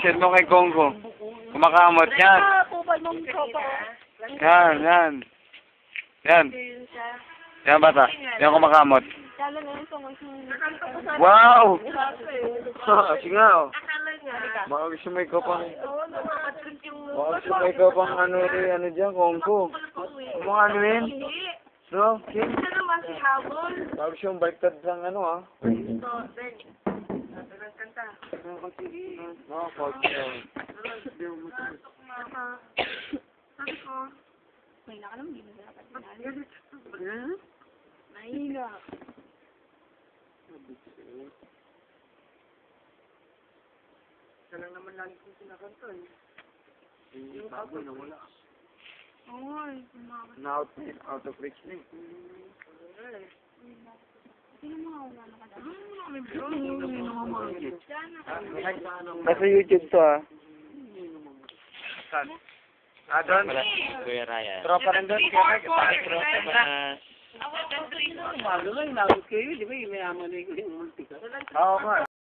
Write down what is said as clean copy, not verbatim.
Share mo kay Kongko. Kumakamot yan. Kupal mong tropa. Yan, yan. Yan. Yan bata. Yan kumakamot. Lalo na yung song. Wow! Sige nga oh. Akala niya. Baka gusto mo ikaw pang... Oo, nakakatrip yung... Baka gusto mo ikaw pang ano dyan, Kongko. Mga ano yun? Hindi. No? King? Ito naman si Habol. Baka gusto mo baliktad lang ano ah. Ito, Ben. Natagal kanta. No, Sabi ko, may naka naman, hindi na dapat pinali. Mahina. Siya lang naman lagi kong sinakanta eh. Yung bago na wala. Oo, kumakanta. Out of reach na eh. Sino mga wala na kada? Wala kami bro. Hindi na mamagit. Nasa YouTube to ah. Saan? Ah, doon? Kuya Ryan. Tropa rin doon. Kaya Mas Oo nga.